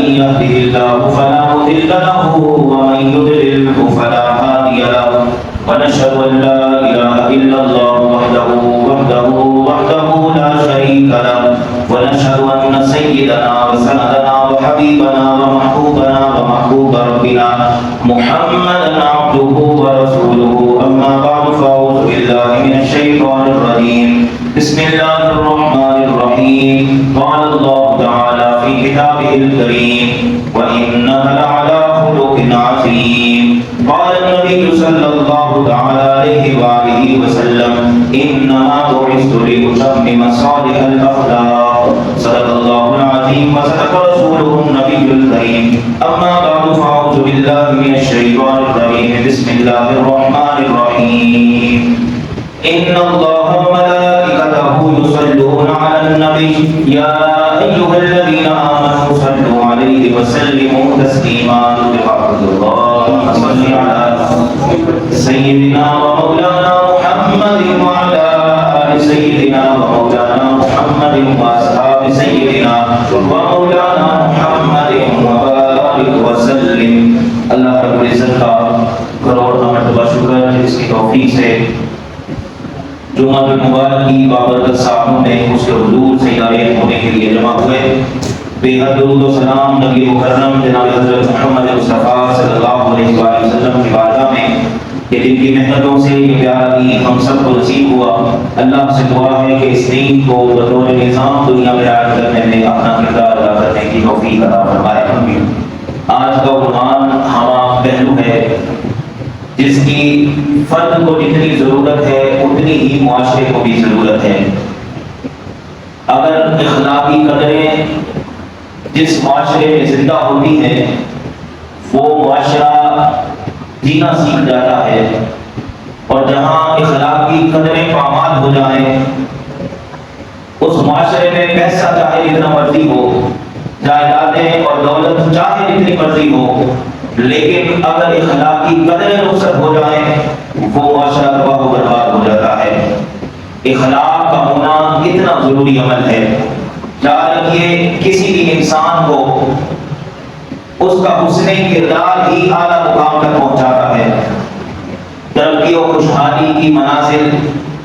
يهده الله فلا مضل له ومن يضلل فلا هادي له ونشهد أن لا إله إلا الله وحده لا شريك له ونشهد أن سيدنا وسندنا وحبيبنا ومحبوبنا ومحبوب ربنا محمدا عبده ورسوله أما بعد فأعوذ بالله من الشيطان الرجيم بسم الله الرحمن الرحيم قال الله تعالى في كتابه الكريم وإنك لعلى خلق عظيم قال النبي صلى الله تعالى عليه وآله وسلم إنما بعثت لأتمم صالح الأخلاق صدق الله العظيم وصدق رسوله النبي الكريم أما بعد فأعوذ بالله من الشيطان الرجيم بسم الله الرحمن الرحيم إن الله وملائكته يصلون على النبي يا أيها الذين آمنوا صلوا عليه وسلموا تسليما اللهم صل على سيدنا ومولانا محمد وعلى آل سيدنا ومولانا محمد وأصحاب سيدنا ومولانا محمد وبارك وسلم اللہ رب العزت کا کروڑ مرتبہ شکر ہے جس کی توفیق سے جمعہ المبارک کی بابرکت ساعتوں میں اس کے حضور سے یارین ہونے کے لیے جمع ہوئے بے حد درود و سلام نبی مکرم جناب حضرت محمد مصطفیٰ صلی اللہ علیہ وسلم کی بارگاہ میں کہ جن کی محنتوں سے یہ پیارا دین ہم سب کو نصیب ہوا اللہ سے دعا ہے کہ اس دین کو بطور نظام دنیا میں عائد کرنے میں اپنا کردار ادا کرنے کی توفیق عطا فرمائے آمین۔ آج کا عنوان ہما پہلو ہے جس کی فرد کو جتنی ضرورت ہے اتنی ہی معاشرے کو بھی ضرورت ہے۔ اگر اخلاقی قدریں جس معاشرے میں زندہ ہوتی ہیں وہ معاشرہ جینا سیکھ جاتا ہے، اور جہاں اخلاقی قدریں پامال ہو جائیں اس معاشرے میں پیسہ چاہے جتنا مرضی ہو، جائیدادیں اور دولت چاہے جتنی مرضی ہو، لیکن اگر اخلاقی قدریں رخصت ہو جائیں وہ معاشرہ تباہ و برباد ہو جاتا ہے۔ اخلاق کا ہونا اتنا ضروری عمل ہے۔ یاد رکھیے کسی بھی انسان کو اس کا حسن کردار ہی اعلیٰ مقام تک پہنچاتا ہے۔ ترقی و خوشحالی کی منازل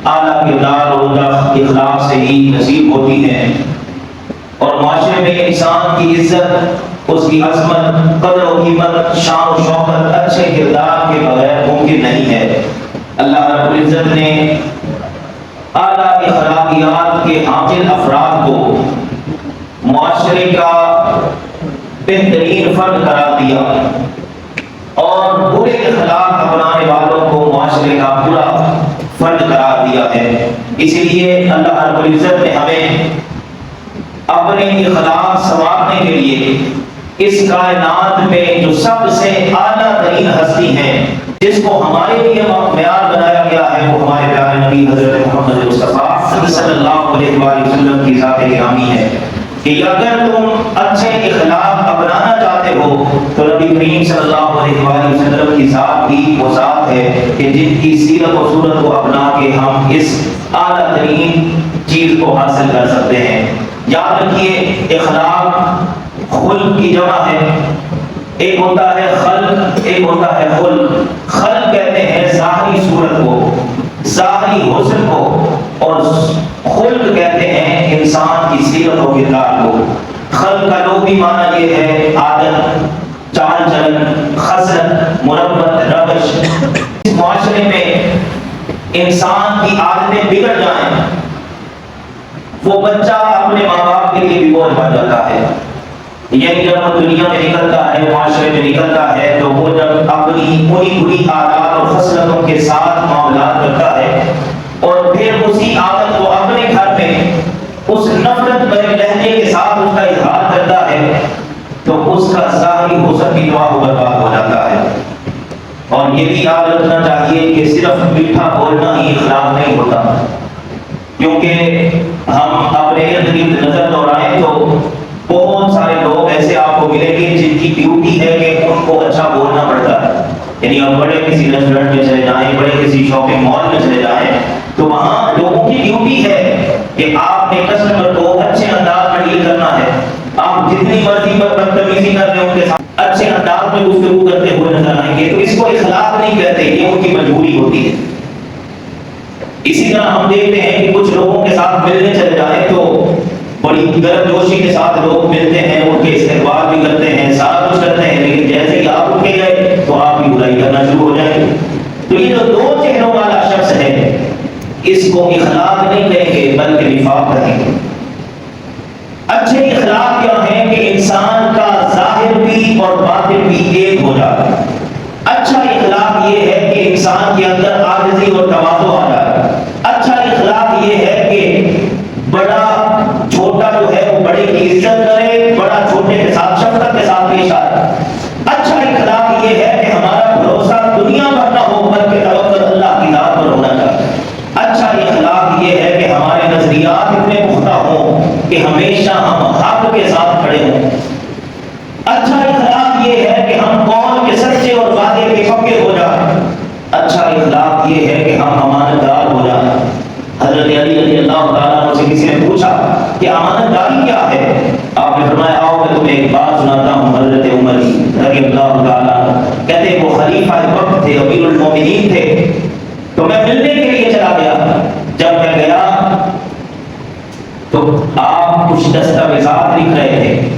اعلیٰ کردار اور اخلاق سے ہی نصیب ہوتی ہیں، اور معاشرے میں انسان کی عزت، اس کی عظمت، قدر و قیمت، شان و شوکت اچھے کردار کے بغیر ممکن نہیں ہے۔ اللہ رب العزت نے اعلیٰ اخلاقیات کے حامل افراد کو معاشرے کا بہترین فرد قرار دیا، اور برے اخلاق اپنانے والوں کو معاشرے کا برا فرد قرار دیا ہے۔ اسی لیے اللہ رب العزت نے ہمیں اپنے اخلاق سنوارنے کے لیے اس کائنات میں جو سب سے اعلیٰ ترین ہستی ہے، جس کو ہمارے لیے معیار بنایا گیا ہے، وہ ہمارے پیارے نبی حضرت محمد مصطفیٰ صلی اللہ علیہ وسلم کی ذات گرامی ہے کہ اگر تم اچھے اخلاق اپنانا چاہتے ہو تو نبی کریم صلی اللہ علیہ وسلم کی ذات بھی وہ ذات ہے کہ جن کی سیرت و صورت کو اپنا کے ہم اس اعلیٰ ترین چیز کو حاصل کر سکتے ہیں۔ یاد رکھیے اخلاق خلق کی جمع ہے، ایک ہوتا ہے خلق، ایک ہوتا ہے خلق۔ خلق کہتے ہیں ظاہری صورت کو، ظاہری حسن کو، اور خلق کہتے ہیں انسان کی سیرت و کردار کو۔ خلق کا لغوی معنی یہ ہے عادت، چال چلن، خصلت، مربت، روش۔ اس معاشرے میں انسان کی عادتیں بگڑ جائیں وہ بچہ اپنے ماں باپ کے لیے بھی بوجھ بن جاتا ہے۔ یعنی جب وہ دنیا میں نکلتا ہے، معاشرے میں نکلتا ہے، تو وہ جب اپنی بری بری عادات اور خصلتوں کے ساتھ معاملات کرتا ہے اور پھر اسی عادت کو اپنے گھر میں اس نفرت بھرے لہجے کے ساتھ اس کا اظہار کرتا ہے تو اس کا ظاہری حسن بھی تباہ و برباد ہو جاتا ہے۔ اور یہ بھی یاد رکھنا چاہیے کہ صرف میٹھا بولنا ہی اخلاق نہیں ہوتا، کیونکہ ہم اپنے ارد گرد نظر دوڑائیں تو بہت سارے لوگ ایسے آپ کو ملیں گے جن کی ڈیوٹی ہے کہ ان کو اچھا بولنا پڑتا ہے۔ یعنی آپ بڑے کسی ریسٹورینٹ میں چلے جائیں، بڑے کسی شاپنگ مال میں چلے جائیں تو وہاں لوگوں کی ڈیوٹی ہے کہ آپ نے کسٹمر کو اچھے انداز میں ڈیل کرنا ہے۔ آپ جتنی مرضی پر بدتمیزی ہم دیکھتے ہیں کہ کچھ لوگوں کے ساتھ ملنے چلے جائیں تو بڑی گرم جوشی کے ساتھ لوگ ملتے ہیں، ان کے استقبال بھی کرتے ہیں، سارا کچھ کرتے ہیں، لیکن جیسے ہی آپ اٹھ کے گئے تو آپ بھی برائی کرنا شروع ہو جائیں گے۔ تو یہ جو دو چہروں والا شخص ہے اس کو اخلاق نہیں کہیں گے بلکہ نفاق کہیں گے۔ اچھے اخلاق کیا ہیں کہ انسان کا ظاہر بھی اور باطن بھی ایک ہو جائے۔ اچھا اخلاق یہ ہے کہ انسان کے اندر عاجزی اور تواضع آ جائے۔ اچھا اخلاق یہ ہے کہ بڑا چھوٹا جو ہے وہ بڑے کی عزت کرے، بڑا چھوٹے کے ساتھ شفقت کے ساتھ پیش آئے۔ اچھا اخلاق یہ ہے کہ ہمارا بھروسہ دنیا پر نہ ہو بلکہ توکل اللہ کی ذات پر ہونا چاہیے۔ اچھا اخلاق یہ ہے کہ ہمارے نظریات اتنے پختہ ہوں کہ ہمیشہ ہم حق کے ساتھ کھڑے ہوں۔ اچھا اخلاق یہ ہے کہ ہم قول کے سچے اور وعدے کے پکے ہو جائیں۔ اچھا اخلاق یہ ہے کہ ہم امانت دار ہو جائیں۔ حضرت علی رضی اللہ تعالیٰ عنہ سے کسی نے پوچھا کہ امانت داری کیا ہے؟ آپ نے فرمایا آؤ میں تمہیں ایک بات سناتا ہوں۔ حضرت عمر رضی اللہ تعالیٰ عنہ کہتے وہ خلیفہ وقت تھے، امیر المومنین تھے، تو میں ملنے کے لیے چلا گیا۔ جب میں گیا تو آپ کچھ دستاویزات لکھ رہے تھے،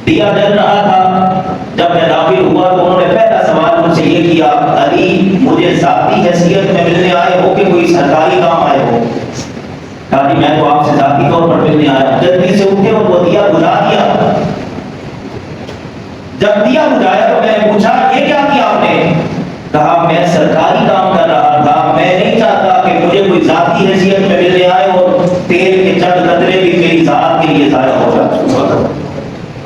دیا جل رہا تھا۔ جب میں داخل ہوا تو انہوں نے پہلا سوال مجھ سے یہ کیا، علی مجھے ذاتی حیثیت میں ملنے آئے ہو کہ کوئی سرکاری کام آئے ہو؟ کہا جی میں تو آپ سے ذاتی طور پر ملنے آیا۔ جلدی سے اٹھے اور وہ دیا بجھا دیا۔ جب دیا بجھایا تو میں نے پوچھا یہ کیا کیا آپ نے؟ کہا میں سرکاری کام کر رہا تھا، میں نہیں چاہتا کہ مجھے کوئی ذاتی حیثیت میں ملنے آئے اور تیل کے چند قطرے بھی میری ذات کے لیے ضائع ہو جائے۔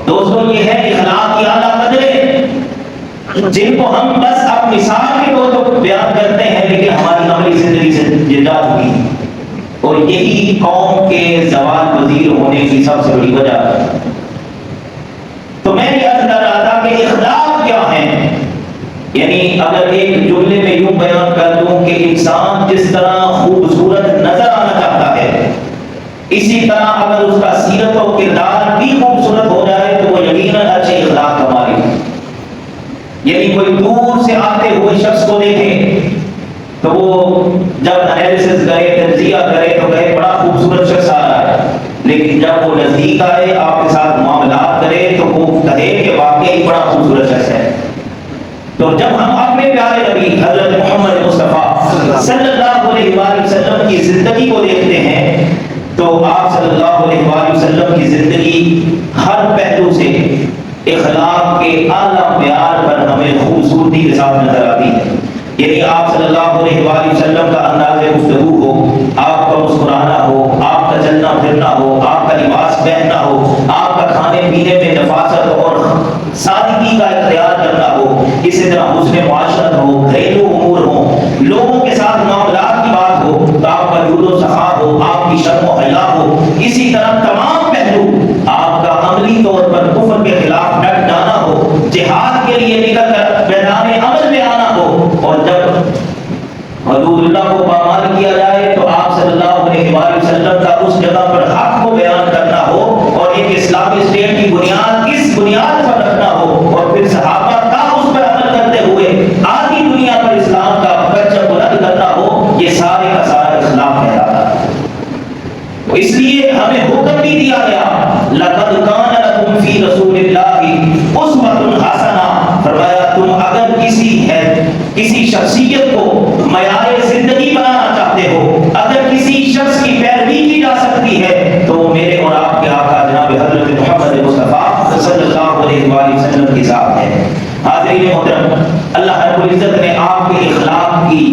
دوستوں یہ ہے اخلاق کی اعلیٰ قدریں جن کو ہم بس اب مثال کے طور پر بیان کرتے ہیں لیکن ہماری عملی زندگی سے جدا ہوئی، اور یہی قوم کے زوال پذیر ہونے کی سب سے بڑی وجہ ہے۔ تو میں یہ عرض کر رہا تھا کہ اخلاق کیا ہیں، یعنی اگر ایک جملے میں یوں بیان کر دوں کہ انسان جس طرح خوبصورت نظر آنا چاہتا ہے اسی طرح اگر اس کا سیرت و کردار بھی خوبصورت ہو جائے تو وہ یقیناً اچھے اخلاق کا مالک ہے۔ یعنی کوئی دور سے آتے ہوئے شخص کو دیکھے تو وہ جب انالیسس کرے، تجزیہ کرے تو کہے بڑا خوبصورت شخص آ رہا ہے، لیکن جب وہ نزدیک آئے آپ کے ساتھ معاملات کرے تو وہ کہے کہ واقعی بڑا خوبصورت شخص ہے۔ تو جب ہم اپنے پیارے نبی حضرت محمد مصطفیٰ صلی اللہ علیہ وآلہ وسلم کی زندگی کو دیکھتے ہیں تو آپ صلی اللہ علیہ وآلہ وسلم کی زندگی ہر پہلو سے اخلاق کے اعلیٰ معیار پر ہمیں خوبصورتی کے ساتھ نظر آتی ہے۔ یعنی آپ صلی اللہ علیہ وآلہ وسلم کا انداز گفتگو ہو، آپ کا مسکرانا ہو، آپ کا چلنا پھرنا ہو، آپ کا لباس پہننا ہو، آپ کا کھانے پینے میں نفاست اور سادگی کا اختیار کرنا ہو، اسی طرح حسن معاشرت ہو، گھریلو امور ہو، لوگوں کے ساتھ معاملات کی بات ہو تو آپ کا جود و سخا ہو، آپ کی شرم و حیا ہو، اسی طرح تمام پہلو آپ کا عملی طور پر کفر کے خلاف ڈٹ جانا ہو، جہاد کے لیے نکل کر میدان عمل میں آنا ہو، اور جب حدود اللہ کو پامال کیا جائے تو آپ صلی اللہ علیہ وآلہ وسلم کا اس جگہ پر حق کو بیان کرنا ہو اور ایک اسلامی اسٹیٹ کی بنیاد اس بنیاد پر رکھنا ہو، اور پھر صحابہ کا اس پر عمل کرتے ہوئے آدھی دنیا پر اسلام کا پرچم بلند کرنا ہو، یہ سارے کا سارا اخلاق کہلاتا ہے۔ اس لیے ہمیں حکم بھی دیا گیا لقد کان لکم فی رسول اللہ اسوۃ حسنہ، فرمایا تم اگر کسی شخصیت کو معیار زندگی بنانا چاہتے ہو، اگر کسی شخص کی پیروی کی جا سکتی ہے تو وہ میرے اور آپ کے آقا جناب حضرت محمد مصطفیٰ صلی اللہ علیہ وآلہ وسلم کی ذات ہے۔ حاضرین محترم، اللہ رب العزت نے آپ کے اخلاق کی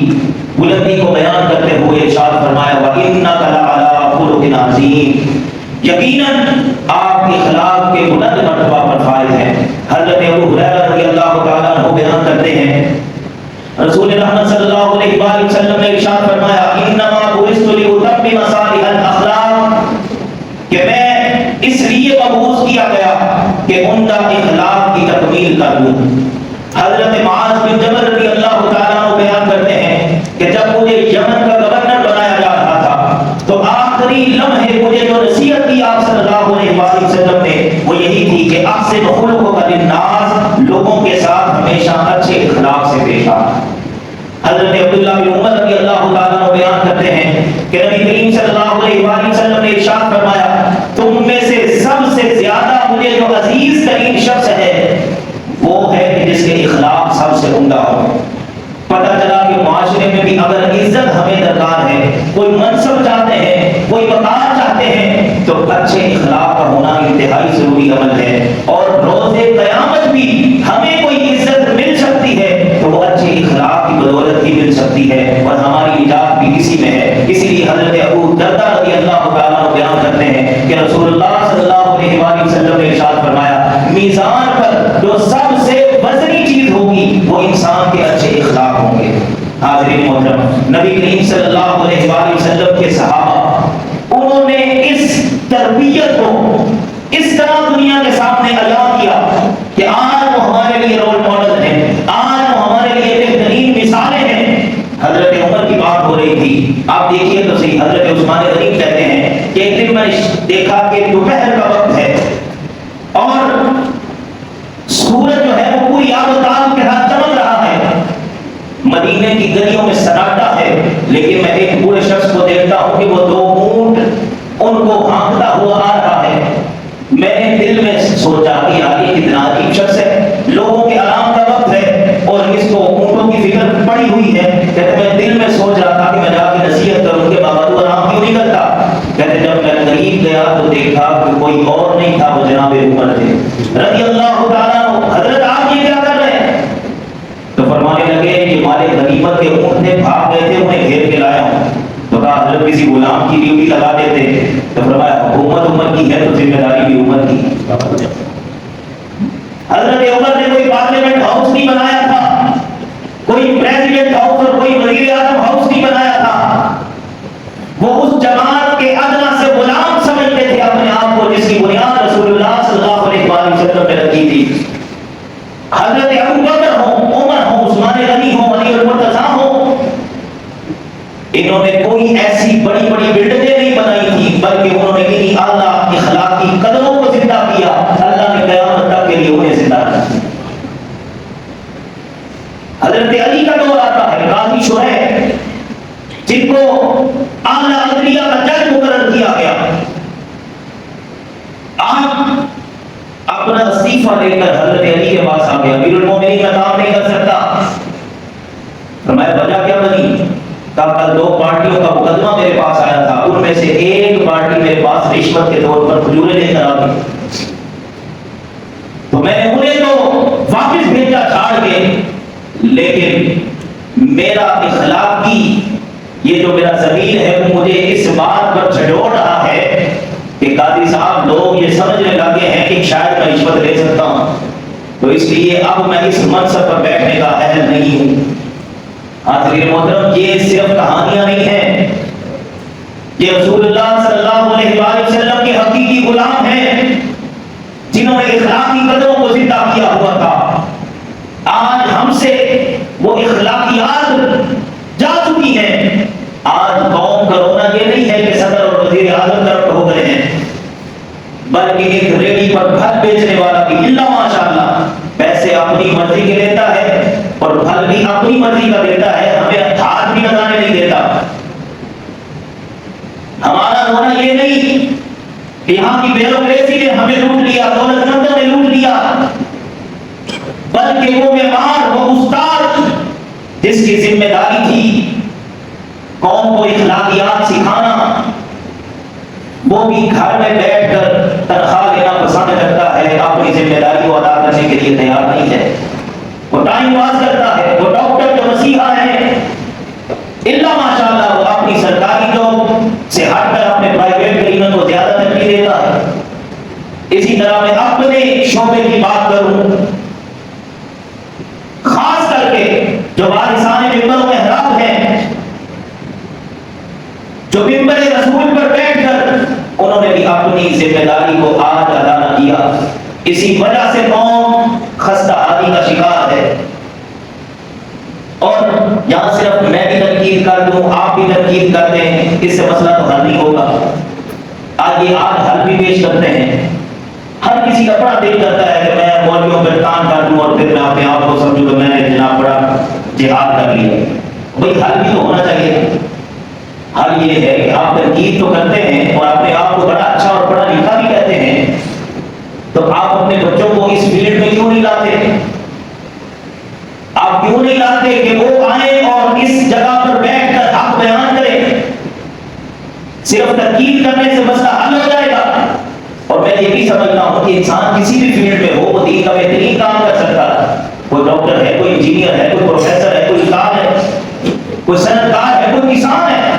بلندی کو بیان کرتے ہوئے ارشاد فرمایا وَإِنَّكَ لَعَلَىٰ خُلُقٍ عَظِيمٍ، یقیناً آپ کے اخلاق کے بلند مرتبہ پر فائز ہیں۔ حضرت ابو ہریرہ رضی اللہ تعالیٰ عنہ بیان کرتے ہیں رسول رحمت صلی اللہ علیہ وآلہ وسلم نے ارشاد فرمایا انما بعثت لأتمم مصالح الاخلاق، کہ میں اس لیے مبعوث کیا گیا کہ عمدہ اخلاق کی تکمیل کر دوں۔ حضرت معاذ بن جبل رضی اللہ تعالیٰ عنہ بیان کرتے ہیں کہ جب مجھے یمن کا گورنر بنایا جا رہا تھا تو آخری لمحے مجھے جو نصیحت کی آپ صلی اللہ علیہ وآلہ وسلم نے وہ یہی تھی کہ احسن خلقک للناس، لوگوں کے ساتھ ہمیشہ اچھے اخلاق سے پیش آنا۔ حضرت عبداللہ بن عمر رضی اللہ تعالیٰ عنہ بیان کرتے ہیں کہ نبی کریم صلی اللہ علیہ وآلہ وسلم نے ارشاد فرمایا تم میں سے سب سے زیادہ مجھے جو عزیز ترین شخص ہے وہ ہے کہ جس کے اخلاق سب سے عمدہ ہو۔ پتہ چلا کہ معاشرے میں بھی اگر عزت ہمیں درکار ہے، کوئی منصب چاہتے ہیں، کوئی وقار چاہتے ہیں، تو اچھے اخلاق کا ہونا انتہائی ضروری عمل ہے۔ اور روز قیامت بھی ہمیں کوئی عزت مل سکتی ہے تو وہ اچھے اخلاق کی بدولت ہی مل سکتی ہے، اور ہماری نجات بھی اسی میں ہے۔ اسی لیے حضرت ابو درداء رضی اللہ تعالیٰ عنہ بیان کرتے ہیں کہ رسول اللہ صلی اللہ علیہ وآلہ وسلم نے ارشاد فرمایا میزان پر جو سب سے وزنی چیز ہوگی وہ انسان کے اچھے اخلاق ہوں گے۔ حاضرین محترم، نبی کریم صلی اللہ علیہ وآلہ وسلم کے صحابہ انہوں نے اس تربیت کو اس طرح دنیا کے سامنے اعلان کیا کہ آج وہ ہمارے لیے رول ماڈل ہیں، آج وہ ہمارے لیے بہترین مثالیں ہیں۔ حضرت عمر کی بات ہو رہی تھی، آپ دیکھیے تو صحیح، حضرت عثمان غنی کہتے ہیں کہ ایک دن میں دیکھا کہ دوپہر کا وقت ہے اور سورج جو ہے وہ پوری آب و تاب کے ساتھ چمک رہا ہے، مدینے کی گلیوں میں سناٹا ہے، لیکن میں ایک بوڑھے شخص کو دیکھتا ہوں کہ وہ 2 اونٹ ان کو ہانکتا ہوا آ رہا ہے۔ میں نے دل میں سوچا کہ یار یہ کتنا عجیب شخص ہے، لوگوں کے آرام کا وقت ہے اور اس کو اونٹوں کی فکر پڑی ہوئی ہے۔ کہتے میں دل میں سوچ رہا تھا کہ میں جا کے نصیحت کروں کہ بابا تو آرام کیوں نہیں کرتا۔ کہتے جب میں قریب گیا تو دیکھا کہ کوئی اور نہیں تھا، وہ جناب عمر تھے رضی اللہ تعالیٰ عنہ۔ حضرت آپ یہ کیا کر رہے ہیں؟ تو فرمانے لگے کہ ہمارے غنیمت کے اونٹ نے بھاگ گئے تھے، انہیں گھیر کے لایا ہوں۔ تو کہا حضرت کسی غلام کی ڈیوٹی لگا دیتے۔ تو فرمایا حکومت عمر کی ہے تو ذمہ داری بھی عمر کی۔ حضرت عمر نے کوئی پارلیمنٹ ہاؤس نہیں بنایا تھا، کوئی پریزیڈنٹ ہاؤس اور کوئی وزیر اعظم ہاؤس نہیں بنایا تھا، وہ اس جماعت کے ادنا سے غلام سمجھتے تھے اپنے آپ کو، جس کی بنیاد رسول اللہ صلی اللہ علیہ وسلم نے رکھی تھی۔ حضرت ابو بکر ہوں، عمر ہوں، عثمان غنی ہوں، علی المرتضیٰ ہوں، انہوں نے کوئی ایسی بڑی بڑی بلڈنگیں نہیں بنائی تھی، بلکہ انہوں نے انہی اعلیٰ اخلاقی قدروں کو زندہ کیا۔ اللہ نے قیامت تک کے لیے انہیں زندہ رکھا۔ حضرت علی کا دور آتا ہے، قاضی شریح جن کو اعلیٰ عدلیہ کا جج مقرر کیا گیا، آپ اپنا استعفیٰ لے کر حضرت علی کے پاس آ گیا، امیر المومنین میں کام نہیں کر سکتا۔ فرمایا وجہ کیا بنی؟ کل 2 پارٹیوں کا مقدمہ میرے پاس آیا تھا، ان میں سے ایک پارٹی میرے پاس رشوت کے طور پر کھجوریں لے کر آ گئی، تو میں نے انہیں تو واپس بھیجا چھاڑ کے، لیکن میرا اخلاقی یہ جو میرا ضمیر ہے وہ مجھے اس بات پر جھنجھوڑ رہا ہے کہ قاضی صاحب لوگ یہ سمجھنے لگے ہیں کہ شاید میں رشوت لے سکتا ہوں، تو اس لیے اب میں اس منصب پر بیٹھنے کا اہل نہیں ہوں۔ حاضرین محترم، یہ صرف کہانیاں نہیں ہیں، یہ رسول اللہ صلی اللہ علیہ وآلہ وسلم کے حقیقی غلام ہیں جنہوں نے اخلاقی قدروں کو زندہ کیا ہوا تھا۔ آج ہم سے وہ اخلاقیات جا چکی ہیں۔ آج قوم کا رونا یہ نہیں ہے کہ صدر اور وزیر اعظم کرپٹ ہو گئے ہیں، بلکہ ایک ریڈی پر گھر بیچنے والا بھی اللہ ماشاءاللہ پیسے اپنی مرضی کے لیتا ہے اور پھل بھی اپنی مرضی کا دیتا ہے، ہمیں ہاتھ بھی لگانے نہیں دیتا۔ ہمارا رونا یہ نہیں کہ یہاں کی بیوروکریسی نے ہمیں لوٹ لیا، دولت مندوں نے لوٹ لیا، بلکہ وہ معمار، وہ استاد جس کی ذمہ داری تھی قوم کو اخلاقیات سکھانا، وہ بھی گھر میں بیٹھ کر تنخواہ لینا پسند کرتا ہے، اپنی ذمہ داری کو ادا کرنے کے لیے تیار نہیں ہے۔ وہ ٹائم پاس کرتا ہے، وہ ڈاکٹر جو مسیحا ہے اللہ ماشاءاللہ وہ اپنی سرکاری جاب سے ہٹ کر اپنے پرائیویٹ کلینک کو زیادہ ترجیح دیتا ہے۔ اسی طرح میں اپنے شعبے کی بات کروں، خاص کر کے جو وارثان ممبر و محراب ہیں، جو ممبر رسول پر بیٹھ کر انہوں نے بھی اپنی ذمہ داری کو آج ادا نہ کیا، اسی وجہ سے قوم خستہ حالی کا شکار ہے۔ اور یہاں صرف میں بھی تنقید کر دوں، آپ بھی تنقید کر دیں، اس سے مسئلہ تو حل نہیں ہوگا۔ آج حل بھی پیش کرتے ہیں، ہر کسی کا بڑا دل کرتا ہے کہ میں مولویوں پر کان کر دوں اور پھر میں اپنے آپ کو سمجھوں کہ میں نے جناب بڑا جہاد کر لیا۔ بھائی حل بھی تو ہونا چاہیے. حل یہ ہے کہ آپ تنقید تو کرتے ہیں اور اپنے آپ کو بڑا اچھا اور پڑھا لکھا بھی کہتے ہیں، تو آپ اپنے بچوں کو اس فیلڈ میں کیوں نہیں لاتے؟ آپ کیوں نہیں لاتے کہ وہ آئیں اور اس جگہ پر بیٹھ کر حق بیان کریں؟ صرف تنقید کرنے سے مسئلہ حل ہو جائے گا؟ اور میں یہ بھی سمجھتا ہوں کہ انسان کسی بھی فیلڈ میں ہو وہ دین کا بہترین کام کر سکتا ہے. کوئی ڈاکٹر ہے، کوئی انجینئر ہے، کوئی پروفیسر ہے، کوئی استاد ہے، کوئی صنعتکار ہے، کوئی کسان ہے،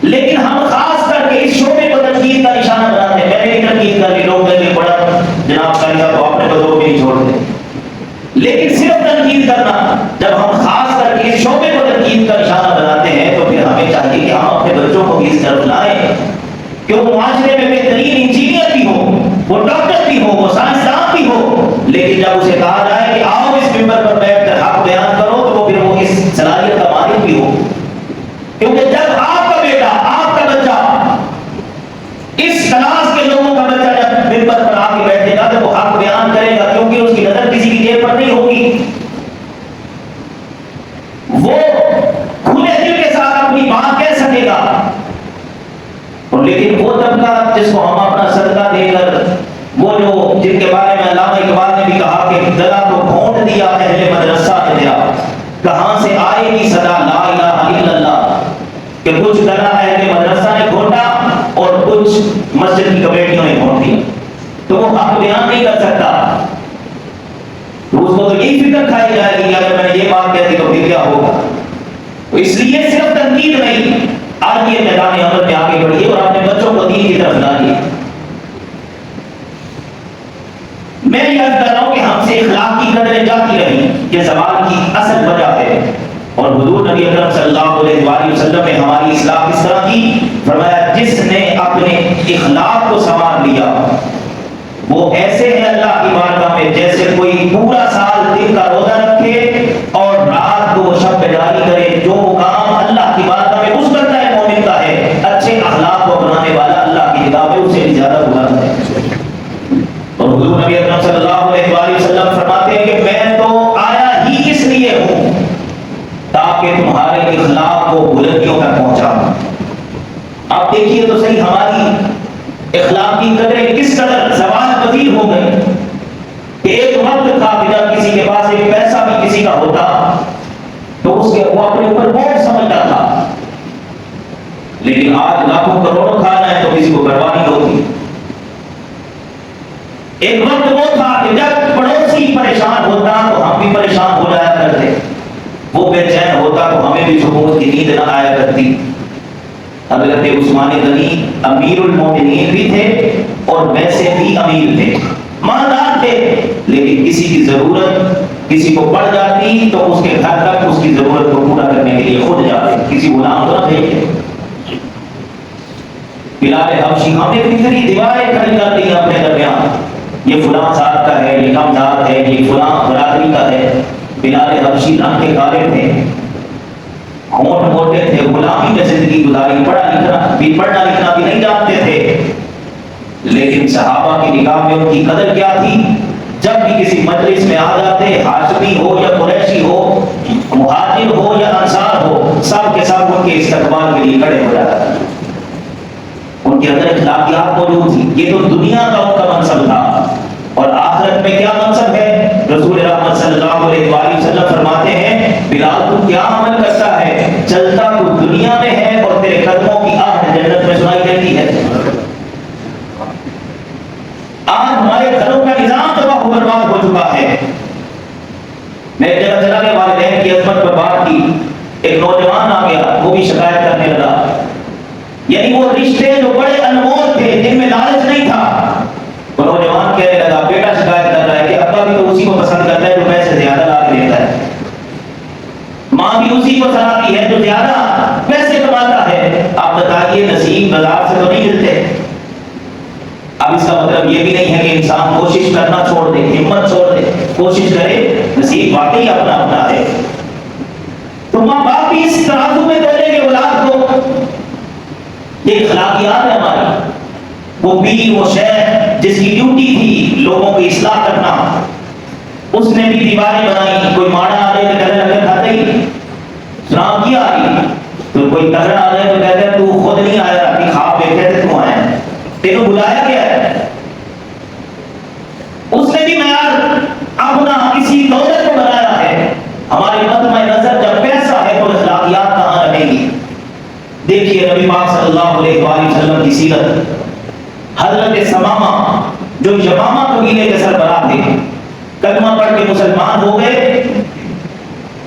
لیکن ہم خاص کر کے اس شعبے کو تنقید کا نشانہ بناتے ہیں. میں نے بھی تنقید کر لی، لوگ کہیں پڑھا جناب قاری صاحب کو اپنے بدلوں میں نہیں چھوڑتے، لیکن صرف تنقید کرنا، جب ہم خاص کر کے اس شعبے کو تنقید کا نشانہ بناتے ہیں تو پھر ہمیں چاہیے کہ ہم اپنے بچوں کو بھی اس طرف لائیں کہ وہ معاشرے میں بہترین انجینئر بھی ہو، وہ ڈاکٹر بھی ہو، وہ سائنسدان بھی ہو، لیکن جب اسے کہا جائے کہ آؤ اس ممبر پر بیٹھ کر حق بیان کرو تو وہ پھر وہ اس صلاحیت کا مالک بھی ہو. کیونکہ جب آپ کا بیٹا، آپ کا بچہ، اس کلاس کے لوگوں کا بچہ جب ممبر پر آ کے بیٹھے گا تو وہ حق بیان کرے گا، کیونکہ اس کی نظر کسی کی جیب پر نہیں ہوگی. وہ کھلے دل کے ساتھ اپنی بات کہہ سکے گا. اور لیکن وہ طبقہ جس کو ہم اپنا صدقہ دے کر، وہ جو جن کے بارے میں علامہ اقبال نے بھی کہا کہ گلا کو گھونٹ دیا اہل مدرسہ نے دیا، کہاں سے آئے گی صدا لا الہ الا اللہ، کہ کچھ گلا اہل مدرسہ نے گھونٹا اور کچھ مسجد کی کمیٹیوں نے گھونٹ دیا، تو وہ حق بیان نہیں کر سکتا. تو اس کو تو یہی فکر کھائی جائے گی کہ اگر میں نے یہ بات کہہ دی تو پھر کیا ہوگا. تو اس لیے صرف تنقید نہیں، آج یہ میدان عمل میں آگے بڑھیے اور اپنے بچوں کو دین کی طرف لائیے. میں یہ عرض کر رہا ہوں کہ ہم سے اخلاق کی قدریں جاتی رہی، یہ سوال کی اصل وجہ ہے. اور حضور نبی اکرم صلی اللہ علیہ وآلہ وسلم نے ہماری اصلاح کس طرح کی؟ فرمایا جس نے اپنے اخلاق کو سنوار لیا وہ ایسے ہے اللہ کی بارگاہ میں جیسے کوئی پورا سال دن کا روزہ رکھے اور رات کو شب بیداری کرے. جو کام اللہ کی بارگاہ میں اس کرتا ہے مومن کا ہے، اچھے اخلاق کو اپنانے والا اللہ کی کتاب میں اسے بھی زیادہ بلند ہے. اور حضور نبی اکرم صلی اللہ علیہ وآلہ وسلم فرماتے ہیں کہ میں تو آیا ہی اس لیے ہوں تاکہ تمہارے اخلاق کو بلندیوں تک پہنچاؤں. اب دیکھیے تو صحیح ہماری اخلاقی قدریں کس قدر زوال پذیر ہو گئی کہ ایک وقت تھا کہ جب کسی کے پاس ایک پیسہ بھی کسی کا ہوتا تو اس کے وہ اپنے اوپر بوجھ سمجھتا تھا، لیکن آج لاکھوں کروڑوں کھانا ہے تو کسی کو پرواہ نہیں ہوتی. ایک وقت وہ تھا کہ جب پڑوسی پریشان ہوتا تو ہم بھی پریشان ہو جایا کرتے، وہ بے چین ہوتا تو ہمیں بھی سکون کی نیند نہ آیا کرتی. حضرت عثمان غنی امیر المومنین بھی تھے اور ویسے بھی امیر تھے، مالدار تھے، لیکن کسی کی ضرورت کسی کو پڑ جاتی تو اس کے گھر تک اس کی ضرورت کو پورا کرنے کے لیے خود جاتے، کسی غلام کو نہ بھیجتے. بلال حبشی ہم نے کتنی دیواریں کھڑی کر دی اپنے درمیان، یہ فلاں ذات کا ہے، یہ کم ذات ہے، یہ فلاں برادری کا ہے. بلال حبشی رنگ کے کالے تھے، ہونٹ موٹے تھے، غلامی میں زندگی گزاری، پڑھنا لکھنا بھی نہیں جانتے تھے، لیکن صحابہ کی نگاہ میں ان کی قدر کیا تھی؟ جب بھی کسی مجلس میں آ جاتے، ہاشمی ہو یا قریشی ہو، مہاجر ہو یا انصار ہو، سب کے سب ان کے استقبال کے لیے کھڑے ہو جاتے. ان کے اندر اخلاقیات موجود تھی. یہ تو دنیا کا ان کا منصب تھا، اور آخرت میں کیا منصب ہے؟ رسول رحمت صلی اللہ علیہ وآلہ وسلم فرماتے ہیں بلال تو کیا عمل کرتا ہے، چلتا تو دنیا میں ہے اور تیرے قدموں کی آہٹ جنت میں سنائی دیتی ہے. آج ہمارے گھروں کا نظام تباہ و برباد ہو چکا ہے. میں ایک جگہ چلا گیا، والدین کی عظمت پر بات کی، ایک نوجوان آ گیا، وہ بھی شکایت کرنے لگا. یعنی وہ رشتے جو بڑے انمول تھے، جن میں لالچ نہیں تھا، وہ نوجوان کہنے لگا، بیٹا شکایت کر رہا ہے کہ ابا بھی تو اسی کو پسند کرتا ہے جو پیسے زیادہ لا کے دیتا ہے، ماں بھی اسی کو سراتی ہے جو زیادہ پیسے کماتا ہے. آپ بتائیے نصیب بازار سے تو نہیں ملتے. اب اس کا مطلب یہ بھی نہیں ہے کہ انسان کوشش کرنا چھوڑ دے، ہمت چھوڑ دے، کوشش کرے، نصیب واقعی اپنا اپنا ہے. تو ماں باپ بھی اس ترازو میں تولیں گے اولاد کو. یہ اخلاقیات ہے ہماری. وہ پیر، وہ شیخ جس کی ڈیوٹی تھی لوگوں کی اصلاح کرنا، اس نے بھی دیواریں بنائی. کوئی ماڑا آ جائے تو کہنے لگے کھاتے ہی سنا کوئی تگڑا آ جائے تو کہتے ہیں تو خود نہیں آیا، اپنی خواب دیکھے تھے تو آیا، تینوں بلایا کیا ہے؟ اس نے بھی معیار اپنا کسی دولت کو بنایا ہے. ہمارے مطمع نظر جب پیسہ ہے تو اخلاقیات کہاں رہیں گی؟ دیکھیے نبی پاک صلی اللہ علیہ وآلہ وسلم کی سیرت. حضرت ثمامہ جو یمامہ قبیلے کے سربراہ تھے، کلمہ پڑھ کے مسلمان ہو گئے.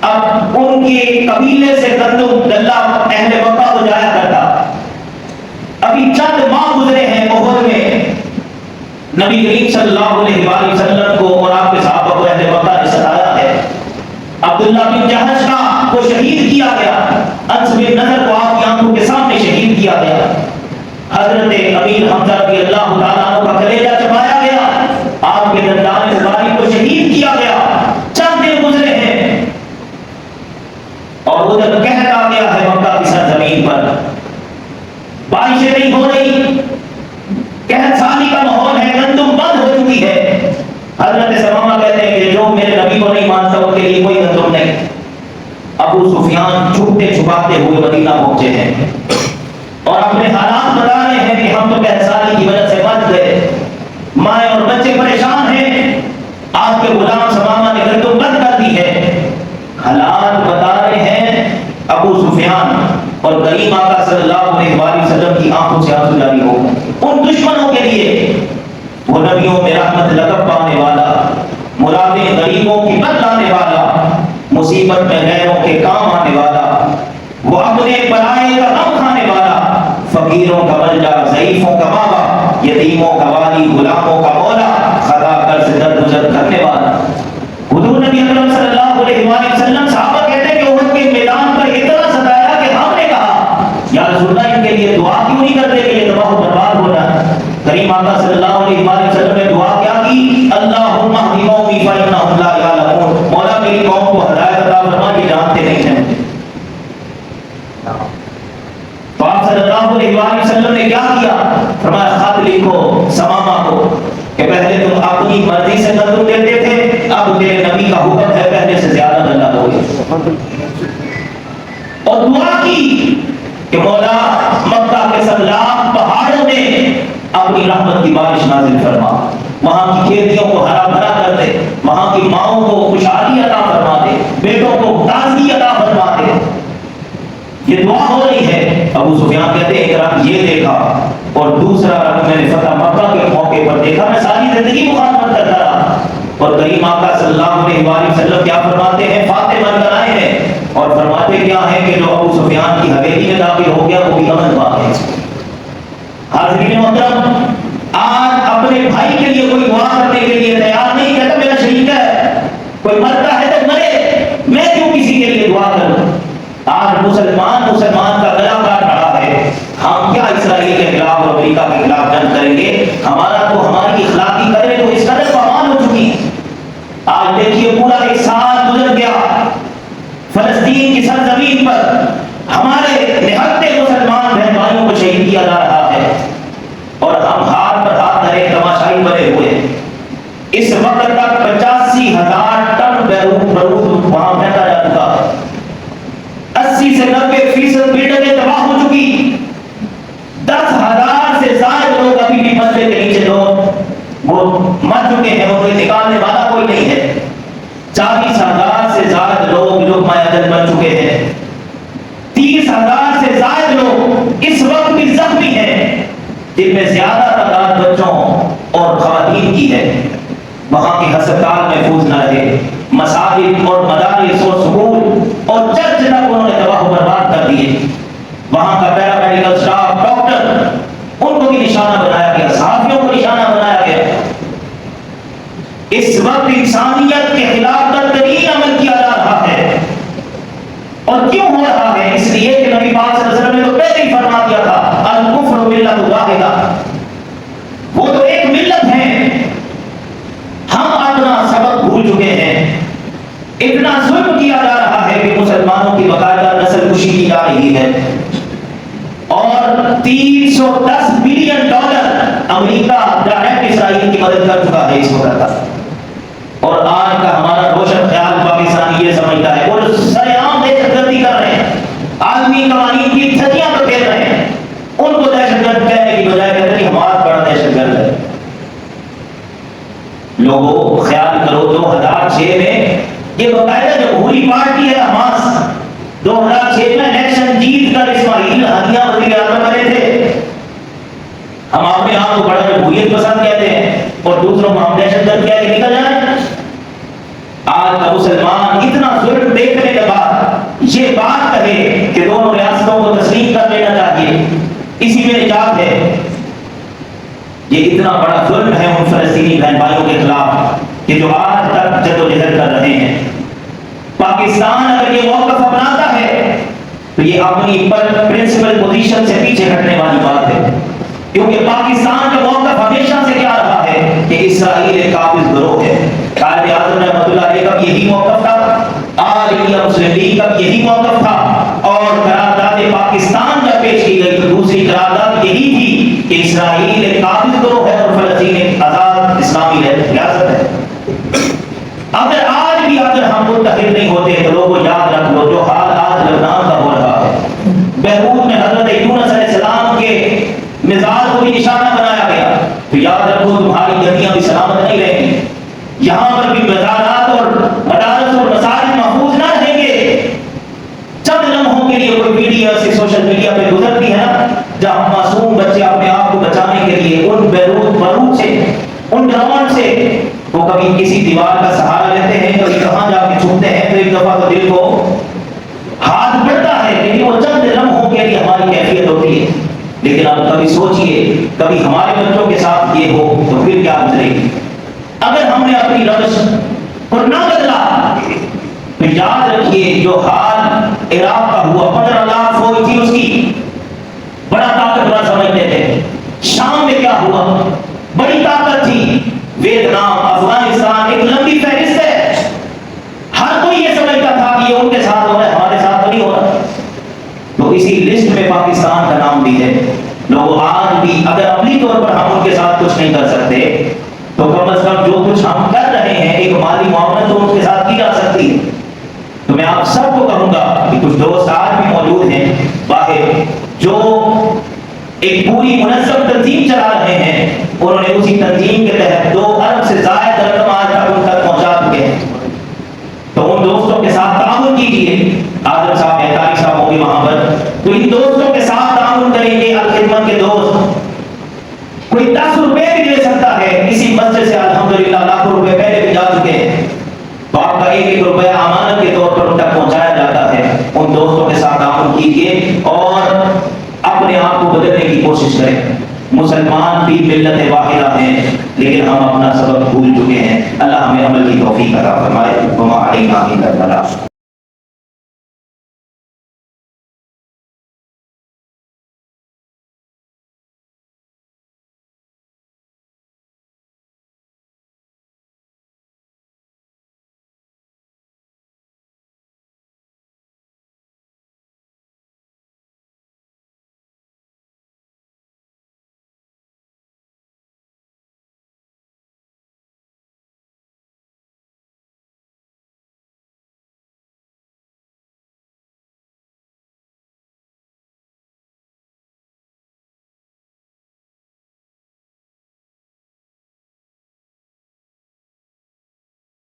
اب ان کے قبیلے سے گندم ڈلہ اہل مکہ کو جایا کرتا. ابھی چند ماہ گزرے ہیں احد میں، نبی کریم صلی اللہ علیہ وآلہ وسلم کو اور آپ کے صحابہ کو اہل مکہ نے ستایا ہے. عبداللہ بن جہش کو شہید کیا گیا، انس بن نضر کو آپ کی آنکھوں کے سامنے شہید کیا گیا. حضرت امیر حمزہ رضی اللہ تعالیٰ عنہ کا کلیجہ چبایا گیا، آپ کے دندان مبارک کو شہید کیا گیا. چند دن گزرے ہیں اور ادھر قحط آ گیا ہے مکہ کی سرزمین پر، بارشیں نہیں ہو رہی، قحط سالی کا ماحول ہے، گندم بند ہو چکی ہے. حضرت ثمامہ کہتے ہیں کہ جو میرے نبی کو نہیں مانتا ان کے لیے کوئی گندم نہیں. ابو سفیان چھپتے چھپاتے ہوئے مدینہ پہنچے ہیں اور اپنے حالات بتا رہے ہیں کہ ہم تو قحط سالی کی وجہ سے بچ گئے، مائیں اور بچے پریشان ہیں، آپ کے غلام ثمامہ نے گندم بند کر دی ہے. حالات بتا رہے ہیں ابو سفیان، اور کریم آقا صلی اللہ علیہ وآلہ وسلم کی آنکھوں سے آنسو جاری ہو. ان دشمنوں کے لیے وہ نبیوں میں رحمت لقب پانے والا، مرادیں غریبوں کی بتلانے والا، مصیبت میں غیروں کے کام آنے والا، وہ اپنے پرائے کا غم کھانے والا، فقیروں کا ملجا، ضعیفوں کا بابا، یتیموں کا والی، غلاموں کا مولا، خطا کر سے درگزر کرنے والا. حضور نبی اکرم صلی اللہ علیہ وآلہ وسلم صحابہ کہتے ہیں کہ احد کے میدان پر اتنا ستایا کہ ہم نے کہا یا رسول اللہ ان کے لیے دعا کیوں نہیں کرتے کہ یہ تباہ و برباد ہو جائے؟ کریم آقا صلی اللہ علیہ وآلہ وسلم نے دعا کیا کی؟ اللہم اہد قومی فانہم لا یعلمون، مولا میری قوم کو ہدایت عطا فرما، یہ جانتے نہیں ہیں. تو آپ صلی اللہ علیہ وآلہ وسلم نے کیا کیا؟ فرمایا خط لکھو ثمامہ کو کہ پہلے تم اپنی مرضی سے گندم دیتے تھے، اب تیرے نبی کا حکم ہے پہلے سے زیادہ گندم دو گے. اور دعا کی کہ مولا مکہ کے 7 لاکھ پہاڑوں میں اپنی رحمت کی بارش نازل فرما، وہاں کی کھیتیوں کو ہرا بھرا کر دے، وہاں کی ماؤں کو خوشحالی عطا فرما دے، بیٹوں کو تازگی عطا فرما دے. یہ دعا ہو رہی ہے. ابو سفیان کہتے ہیں ایک رنگ یہ دیکھا اور دوسرا رنگ میں نے فتح مکہ کے موقع پر دیکھا، میں ساری زندگی مخالفت کرتا رہا. اور کریم آقا صلی اللہ علیہ وآلہ وسلم کیا فرماتے ہیں؟ فاتح بن کر آئے ہیں اور فرماتے کیا ہے کہ جو ابو سفیان کی حویلی میں داخل ہو گیا وہ بھی امن پا ہے. حاضرین محترم، آج اپنے بھائی کے لیے کوئی دعا کرنے کے لیے تیار نہیں، کہتا میرا شہید ہے، کوئی مرتا ہے تو مرے، میں کیوں کسی کے لیے دعا کروں. آج مسلمان کا گلا کاٹ رہا ہے. ہم کیا اسرائیل کے خلاف اور امریکہ کے خلاف جنگ کریں گے؟ ہمارا تو ہماری اخلاقی کرے تو اس قدر پامان ہو چکی. آج دیکھیے پورا 1 سال گزر گیا، فلسطین کی سرزمین پر ہمارے نہتے مسلمان بہن بھائیوں کو شہید کیا جا رہا ہے اور ہم ہاتھ پر ہاتھ دھرے تماشائی بنے ہوئے ہیں. اس وقت تک 85,000 ٹن بارود وہاں پھینکا جا چکا ہے. 80 سے 90% بلڈنگیں تباہ ہو چکی. 10,000 سے زائد لوگ ابھی بھی مسجد کے نیچے وہ مر چکے ہیں، ان کو نکالنے والا کوئی نہیں ہے. 40,000 سے زائد لوگ لقمہ اجل بن چکے ہیں. 30,000 سے زائد لوگ اس وقت بھی زخمی ہیں، جن میں زیادہ تعداد بچوں اور خواتین کی ہے. وہاں کے ہسپتال محفوظ نہ رہے، مساجد اور مدارس اور سکول اور چرچ تک انہوں نے تباہ و برباد کر دیے. وہاں کا پیرامیڈیکل سٹاف، ڈاکٹر، ان کو بھی نشانہ بنایا گیا، صحافیوں کو نشانہ بنایا گیا. اس وقت انسانیت کے خلاف بدترین عمل کیا جا رہا ہے. اور کیوں ہو رہا ہے؟ اس لیے کہ نبی پاک صلی اللہ علیہ وسلم نے تو پہلے ہی فرما دیا تھا الکفر ملت واحدہ، وہ تو ایک ملت ہے. ہم اپنا سبق بھول چکے ہیں. اتنا ظلم کیا جا رہا ہے کہ مسلمانوں کی باقاعدہ نسل کشی کی جا رہی ہے. اور $310 بلین امریکہ ڈائریکٹ اسرائیل کی مدد کر چکا ہے اس وقت تک. اور آج کا ہمارا روشن خیال پاکستانی یہ سمجھتا ہے وہ سرعام دہشت گردی کر رہے ہیں، عالمی قوانین کی کی بجائے کہتے ہیں حماس بڑا دہشت گرد ہے. لوگوں خیال کرو 2006 میں یہ باقاعدہ جمہوری پارٹی ہے حماس. 2006 میں الیکشن جیت کر اسماعیل ہنیہ وزیر اعظم بنے تھے. ہم اپنے آپ کو بڑا جمہوریت پسند کہتے ہیں اور دوسروں کو ہم دہشت گرد کہہ کے نکل جائیں. آج کا مسلمان اتنا ظلم دیکھنے کے بعد یہ بات کہے کہ دونوں ریاستوں کو تسلیم کر لینا چاہیے، اسی میں نجات ہے. یہ اتنا بڑا ظلم ہے ان فلسطینی بہن بھائیوں کے خلاف کہ جو آج تک جدوجہد کر رہے ہیں. پاکستان اگر یہ موقف اپناتا ہے تو یہ اپنی پرنسپل پوزیشن سے پیچھے ہٹنے والی بات ہے، کیونکہ پاکستان کا موقف ہمیشہ سے کیا رہا ہے کہ اسرائیل ایک قابض گروہ ہے. قائد اعظم رحمۃ اللہ علیہ کا یہی موقف تھا، عالیہ مسلم لیگ کا یہی موقف تھا، اور قرارداد پاکستان جب پیش کی گئی تو دوسری قرارداد یہی تھی کہ اسرائیل ایک قابض گروہ ہے اور فلسطین ایک آزاد اسلامی ریاست ہے. اگر آج بھی اگر ہم متحد نہیں ہوتے تو لوگوں یاد رکھ لو جو حال آج لبنان کا ہو رہا ہے. بیروت میں حضرت یونس علیہ السلام کے مزاج کو بھی نشانہ بنایا گیا تو یاد رکھو تمہاری گدیاں بھی سلامت نہیں رہیں گی. یہاں پر بھی مزارات اور مدارس اور مساجد محفوظ نہ رہیں گے. چند لمحوں کے لیے کوئی میڈیا سے سوشل میڈیا پہ گزرتی ہے نا جہاں معصوم بچے اپنے آپ کو بچانے کے لیے ان بیروت سے ان ڈرون سے وہ کبھی کسی دیوار کا سہارا لیتے ہیں، کبھی کہاں جا کے چھپتے ہیں، تو ایک دفعہ تو دل کو ہاتھ بڑھتا ہے. لیکن وہ چند لمحوں کے لیے ہماری کیفیت ہوتی ہے. لیکن اب کبھی سوچئے کبھی ہمارے بچوں کے ساتھ یہ ہو تو پھر کیا گزرے گی. اگر ہم نے اپنی روش کو نہ بدلا تو یاد رکھیے جو حال عراق کا ہوا 15 لاکھ فوج تھی اس کی بڑا طاقتور سمجھتے تھے. شام میں کیا ہوا بڑی طاقت تھی. ویتنام، افغانستان ایک لمبی فہرست ہے. ہر کوئی یہ سمجھتا تھا کہ یہ ان کے ساتھ ہو رہا ہے ہمارے ساتھ تو نہیں ہو رہا. تو اسی لسٹ میں پاکستان کا نام بھی ہے. لوگ آج بھی اگر عملی طور پر ہم ان کے ساتھ کچھ نہیں کر سکتے تو کم از کم جو کچھ ہم کر رہے ہیں ایک مالی معاونت تو ان کے ساتھ کی جا سکتی ہے. تو میں آپ سب کو کہوں گا کہ کچھ دوست آج بھی موجود ہیں باہر جو ایک پوری منظم تنظیم چلا رہے ہیں. انہوں نے اسی تنظیم کے تحت 2 ارب سے زائد رقم آج تک ان تک پہنچا چکے ہیں. تو ان دوستوں کے ساتھ تعاون کیجیے. آدم صاحب 45 صاحب ہوں گے وہاں پر تو ان دوستوں کے ساتھ تعاون کریں گے. الخدمت کے دوست کوئی 10 روپے بھی دے سکتا ہے. اسی مسجد سے الحمدللہ لاکھوں روپے پہلے بھی جا چکے ہیں. تو آپ کا 1-1 روپیہ امانت کے طور پر ان تک پہنچایا جاتا ہے. ان دوستوں کے ساتھ تعاون کیجیے اور اپنے آپ کو بدلنے کی کوشش کریں. مسلمان بھی ملت واحدہ ہیں لیکن ہم اپنا سبق بھول چکے ہیں. اللہ ہمیں عمل کی توفیق عطا فرمائے.